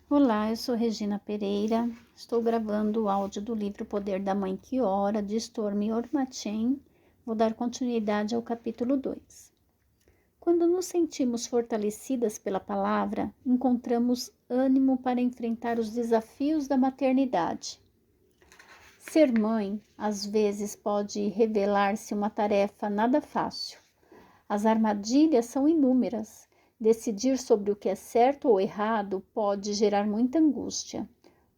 Olá, eu sou Regina Pereira, estou gravando o áudio do livro Poder da Mãe que Ora, de Stormy Ormachen. Vou dar continuidade ao capítulo 2. Quando nos sentimos fortalecidas pela palavra, encontramos ânimo para enfrentar os desafios da maternidade. Ser mãe, às vezes, pode revelar-se uma tarefa nada fácil. As armadilhas são inúmeras. Decidir sobre o que é certo ou errado pode gerar muita angústia.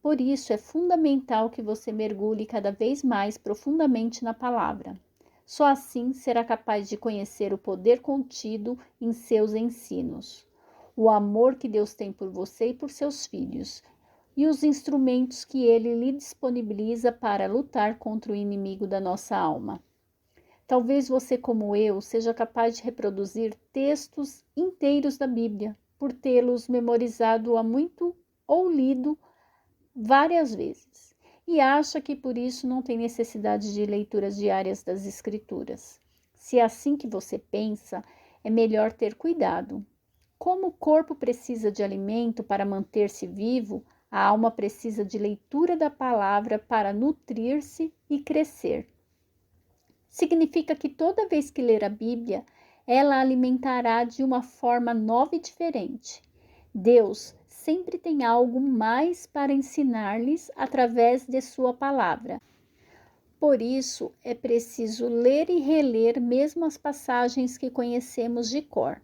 Por isso, é fundamental que você mergulhe cada vez mais profundamente na palavra. Só assim será capaz de conhecer o poder contido em seus ensinos, o amor que Deus tem por você e por seus filhos, e os instrumentos que Ele lhe disponibiliza para lutar contra o inimigo da nossa alma. Talvez você, como eu, seja capaz de reproduzir textos inteiros da Bíblia, por tê-los memorizado há muito ou lido várias vezes, e acha que por isso não tem necessidade de leituras diárias das Escrituras. Se é assim que você pensa, é melhor ter cuidado. Como o corpo precisa de alimento para manter-se vivo, a alma precisa de leitura da palavra para nutrir-se e crescer. Significa que toda vez que ler a Bíblia, ela alimentará de uma forma nova e diferente. Deus sempre tem algo mais para ensinar-lhes através de sua palavra. Por isso, é preciso ler e reler mesmo as passagens que conhecemos de cor.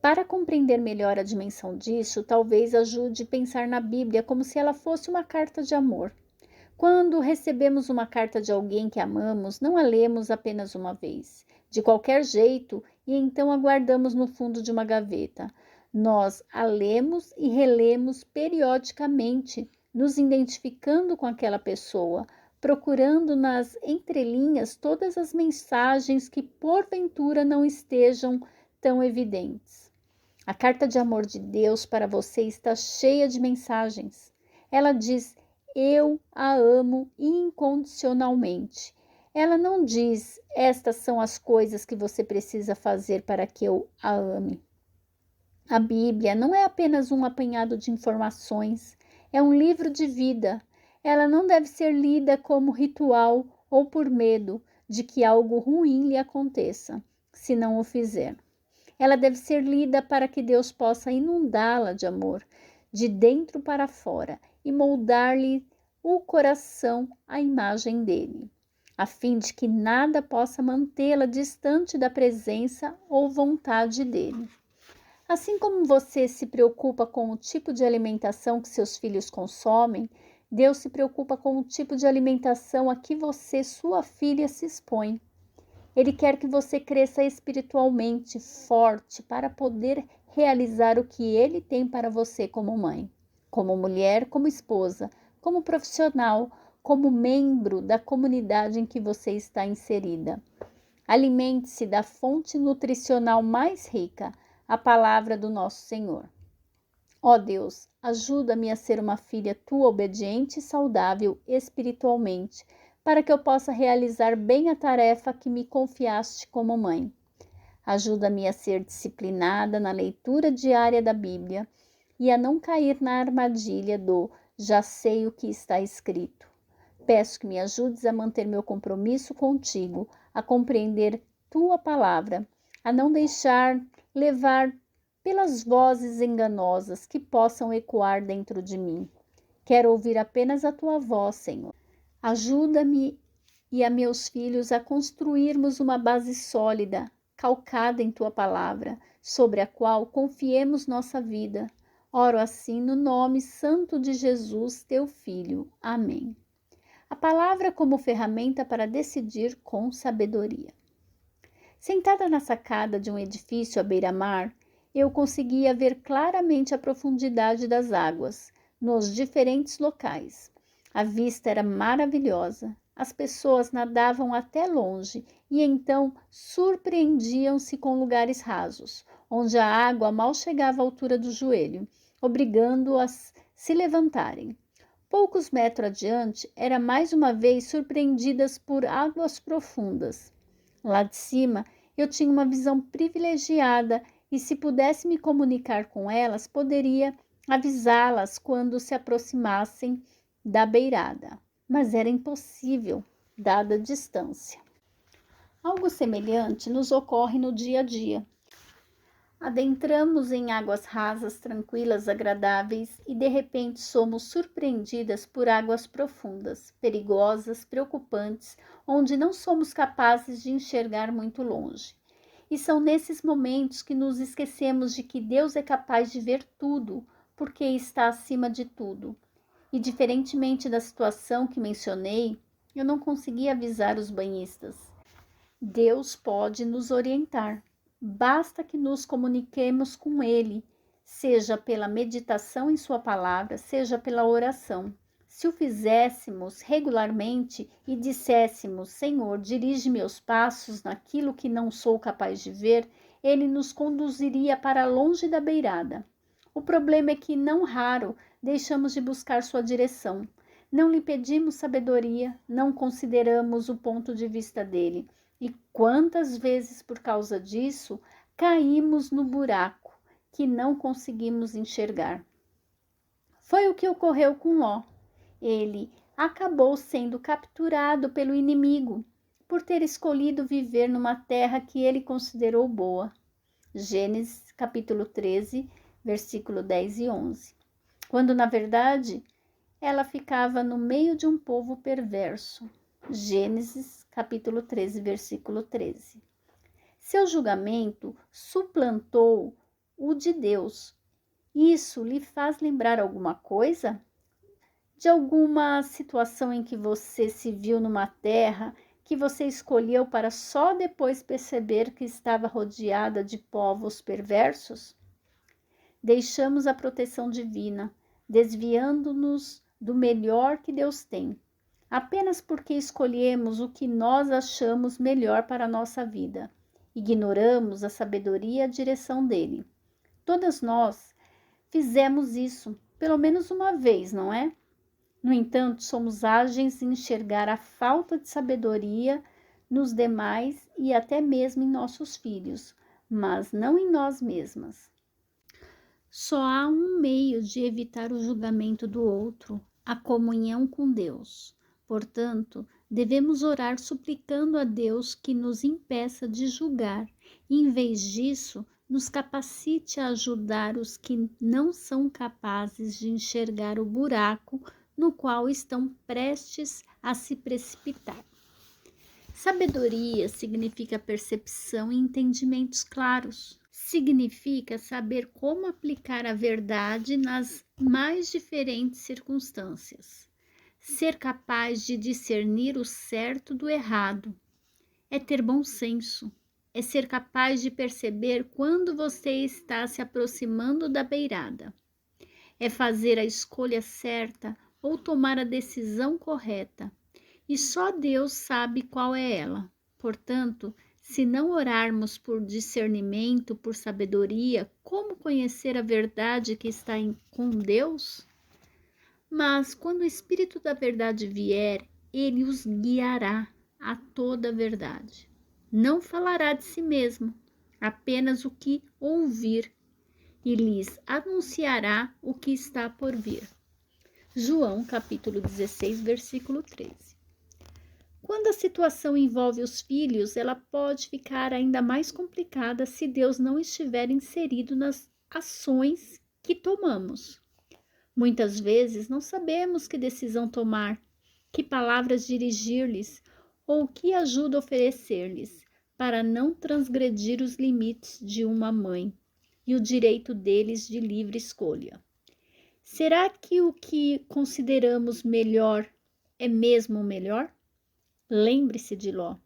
Para compreender melhor a dimensão disso, talvez ajude a pensar na Bíblia como se ela fosse uma carta de amor. Quando recebemos uma carta de alguém que amamos, não a lemos apenas uma vez, de qualquer jeito, e então a guardamos no fundo de uma gaveta. Nós a lemos e relemos periodicamente, nos identificando com aquela pessoa, procurando nas entrelinhas todas as mensagens que porventura não estejam tão evidentes. A carta de amor de Deus para você está cheia de mensagens. Ela diz: eu a amo incondicionalmente. Ela não diz: estas são as coisas que você precisa fazer para que eu a ame. A Bíblia não é apenas um apanhado de informações, é um livro de vida. Ela não deve ser lida como ritual ou por medo de que algo ruim lhe aconteça, se não o fizer. Ela deve ser lida para que Deus possa inundá-la de amor, de dentro para fora, e moldar-lhe o coração à imagem dele, a fim de que nada possa mantê-la distante da presença ou vontade dele. Assim como você se preocupa com o tipo de alimentação que seus filhos consomem, Deus se preocupa com o tipo de alimentação a que você, sua filha, se expõe. Ele quer que você cresça espiritualmente forte para poder realizar o que ele tem para você como mãe, como mulher, como esposa, como profissional, como membro da comunidade em que você está inserida. Alimente-se da fonte nutricional mais rica, a palavra do nosso Senhor. Ó Deus, ajuda-me a ser uma filha tua obediente e saudável espiritualmente, para que eu possa realizar bem a tarefa que me confiaste como mãe. Ajuda-me a ser disciplinada na leitura diária da Bíblia e a não cair na armadilha do já sei o que está escrito. Peço que me ajudes a manter meu compromisso contigo, a compreender tua palavra, a não deixar levar pelas vozes enganosas que possam ecoar dentro de mim. Quero ouvir apenas a tua voz, Senhor. Ajuda-me e a meus filhos a construirmos uma base sólida, calcada em tua palavra, sobre a qual confiemos nossa vida. Oro assim no nome santo de Jesus, teu Filho. Amém. A palavra como ferramenta para decidir com sabedoria. Sentada na sacada de um edifício à beira-mar, eu conseguia ver claramente a profundidade das águas, nos diferentes locais. A vista era maravilhosa. As pessoas nadavam até longe e então surpreendiam-se com lugares rasos, onde a água mal chegava à altura do joelho, obrigando-as a se levantarem. Poucos metros adiante, era mais uma vez surpreendidas por águas profundas. Lá de cima, eu tinha uma visão privilegiada e, se pudesse me comunicar com elas, poderia avisá-las quando se aproximassem da beirada, mas era impossível, dada a distância. Algo semelhante nos ocorre no dia a dia. Adentramos em águas rasas, tranquilas, agradáveis e de repente somos surpreendidas por águas profundas, perigosas, preocupantes, onde não somos capazes de enxergar muito longe. E são nesses momentos que nos esquecemos de que Deus é capaz de ver tudo, porque está acima de tudo. E diferentemente da situação que mencionei, eu não consegui avisar os banhistas. Deus pode nos orientar. Basta que nos comuniquemos com Ele, seja pela meditação em Sua palavra, seja pela oração. Se o fizéssemos regularmente e disséssemos, Senhor, dirige meus passos naquilo que não sou capaz de ver, Ele nos conduziria para longe da beirada. O problema é que, não raro, deixamos de buscar sua direção. Não lhe pedimos sabedoria, não consideramos o ponto de vista dele. E quantas vezes, por causa disso, caímos no buraco que não conseguimos enxergar. Foi o que ocorreu com Ló. Ele acabou sendo capturado pelo inimigo por ter escolhido viver numa terra que ele considerou boa. Gênesis capítulo 13, versículo 10 e 11. Quando, na verdade, ela ficava no meio de um povo perverso. Gênesis capítulo 13, versículo 13. Seu julgamento suplantou o de Deus. Isso lhe faz lembrar alguma coisa? De alguma situação em que você se viu numa terra que você escolheu para só depois perceber que estava rodeada de povos perversos? Deixamos a proteção divina, desviando-nos do melhor que Deus tem, apenas porque escolhemos o que nós achamos melhor para a nossa vida. Ignoramos a sabedoria e a direção dele. Todas nós fizemos isso, pelo menos uma vez, não é? No entanto, somos ágeis em enxergar a falta de sabedoria nos demais e até mesmo em nossos filhos, mas não em nós mesmas. Só há um meio de evitar o julgamento do outro, a comunhão com Deus. Portanto, devemos orar suplicando a Deus que nos impeça de julgar e, em vez disso, nos capacite a ajudar os que não são capazes de enxergar o buraco no qual estão prestes a se precipitar. Sabedoria significa percepção e entendimentos claros. Significa saber como aplicar a verdade nas mais diferentes circunstâncias. Ser capaz de discernir o certo do errado. É ter bom senso. É ser capaz de perceber quando você está se aproximando da beirada. É fazer a escolha certa ou tomar a decisão correta. E só Deus sabe qual é ela. Portanto, se não orarmos por discernimento, por sabedoria, como conhecer a verdade que está com Deus? Mas quando o Espírito da verdade vier, ele os guiará a toda a verdade. Não falará de si mesmo, apenas o que ouvir, e lhes anunciará o que está por vir. João capítulo 16, versículo 13. Quando a situação envolve os filhos, ela pode ficar ainda mais complicada se Deus não estiver inserido nas ações que tomamos. Muitas vezes não sabemos que decisão tomar, que palavras dirigir-lhes ou que ajuda oferecer-lhes para não transgredir os limites de uma mãe e o direito deles de livre escolha. Será que o que consideramos melhor é mesmo o melhor? Lembre-se de Ló.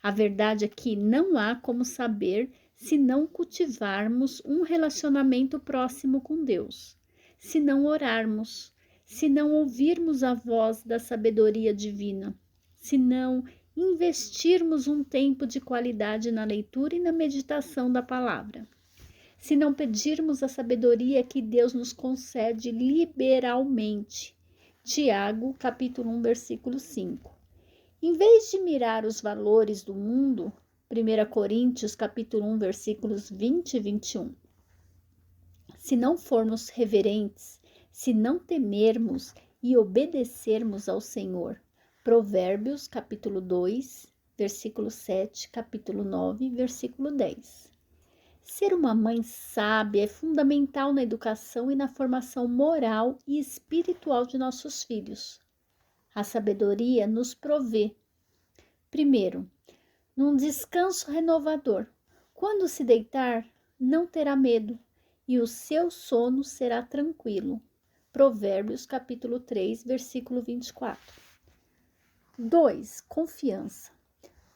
A verdade é que não há como saber se não cultivarmos um relacionamento próximo com Deus, se não orarmos, se não ouvirmos a voz da sabedoria divina, se não investirmos um tempo de qualidade na leitura e na meditação da palavra, se não pedirmos a sabedoria que Deus nos concede liberalmente. Tiago, capítulo 1, versículo 5. Em vez de mirar os valores do mundo, 1 Coríntios capítulo 1, versículos 20 e 21. se não formos reverentes, se não temermos e obedecermos ao Senhor. Provérbios, capítulo 2, versículo 7, capítulo 9, versículo 10. Ser uma mãe sábia é fundamental na educação e na formação moral e espiritual de nossos filhos. A sabedoria nos provê, primeiro, num descanso renovador. Quando se deitar, não terá medo, e o seu sono será tranquilo. Provérbios, capítulo 3, versículo 24. 2. Confiança.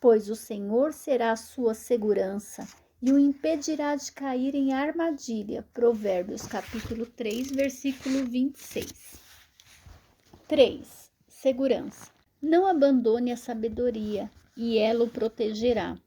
Pois o Senhor será a sua segurança e o impedirá de cair em armadilha. Provérbios, capítulo 3, versículo 26. 3. Segurança. Não abandone a sabedoria, e ela o protegerá.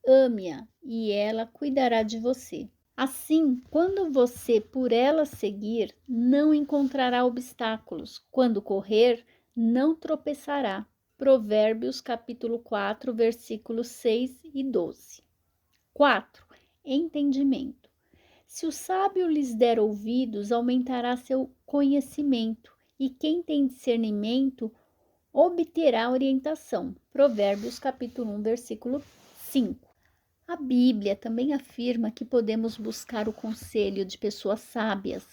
Ame-a, e ela cuidará de você. Assim, quando você por ela seguir, não encontrará obstáculos. Quando correr, não tropeçará. Provérbios, capítulo 4, versículos 6 e 12. 4. Entendimento. Se o sábio lhes der ouvidos, aumentará seu conhecimento, e quem tem discernimento obterá orientação. Provérbios, capítulo 1, versículo 5. A Bíblia também afirma que podemos buscar o conselho de pessoas sábias.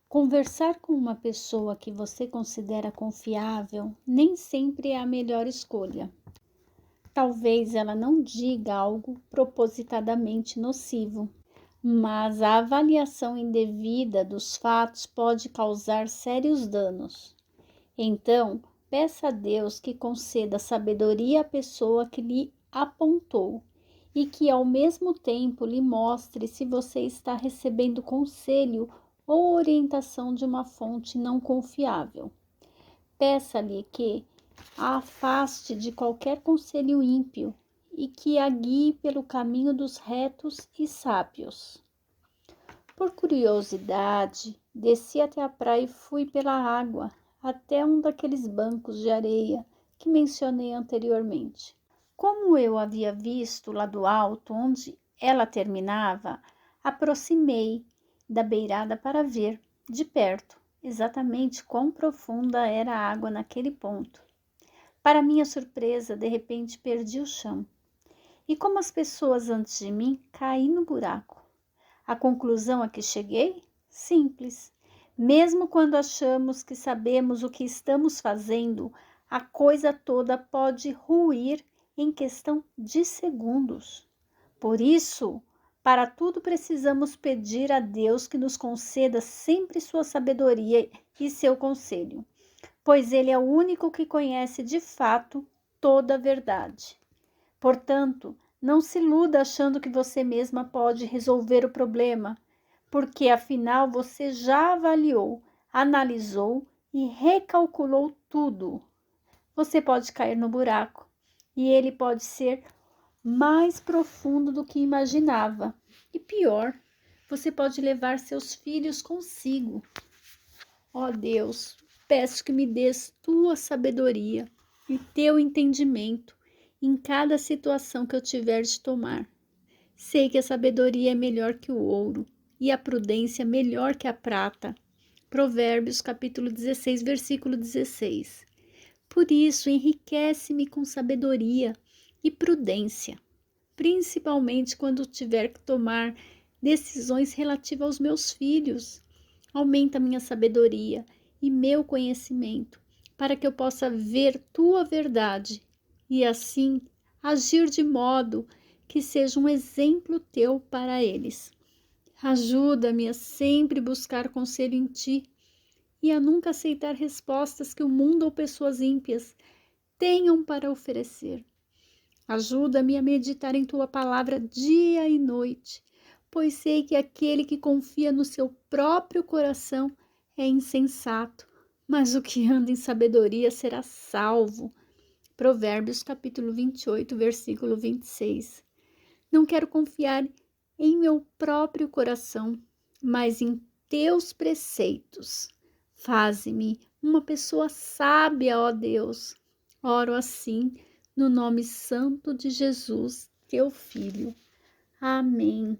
Conversar com uma pessoa que você considera confiável nem sempre é a melhor escolha. Talvez ela não diga algo propositadamente nocivo, mas a avaliação indevida dos fatos pode causar sérios danos. Então, peça a Deus que conceda sabedoria à pessoa que lhe apontou e que ao mesmo tempo lhe mostre se você está recebendo conselho ou orientação de uma fonte não confiável. Peça-lhe que a afaste de qualquer conselho ímpio e que a guie pelo caminho dos retos e sábios. Por curiosidade, desci até a praia e fui pela água até um daqueles bancos de areia que mencionei anteriormente. Como eu havia visto lá do alto onde ela terminava, aproximei da beirada para ver, de perto, exatamente quão profunda era a água naquele ponto. Para minha surpresa, de repente perdi o chão. E como as pessoas antes de mim, caí no buraco. A conclusão a que cheguei? Simples. Mesmo quando achamos que sabemos o que estamos fazendo, a coisa toda pode ruir em questão de segundos. Por isso, para tudo precisamos pedir a Deus que nos conceda sempre sua sabedoria e seu conselho, pois Ele é o único que conhece de fato toda a verdade. Portanto, não se iluda achando que você mesma pode resolver o problema, porque afinal você já avaliou, analisou e recalculou tudo. Você pode cair no buraco e ele pode ser mais profundo do que imaginava. E pior, você pode levar seus filhos consigo. Ó Deus, peço que me dês tua sabedoria e teu entendimento em cada situação que eu tiver de tomar. Sei que a sabedoria é melhor que o ouro e a prudência melhor que a prata. Provérbios, capítulo 16, versículo 16. Por isso, enriquece-me com sabedoria e prudência, principalmente quando tiver que tomar decisões relativas aos meus filhos. Aumenta minha sabedoria e meu conhecimento, para que eu possa ver tua verdade e assim agir de modo que seja um exemplo teu para eles. Ajuda-me a sempre buscar conselho em ti e a nunca aceitar respostas que o mundo ou pessoas ímpias tenham para oferecer. Ajuda-me a meditar em tua palavra dia e noite, pois sei que aquele que confia no seu próprio coração é insensato, mas o que anda em sabedoria será salvo. Provérbios, capítulo 28, versículo 26. Não quero confiar em meu próprio coração, mas em teus preceitos. Faze-me uma pessoa sábia, ó Deus. Oro assim, no nome santo de Jesus, teu Filho. Amém.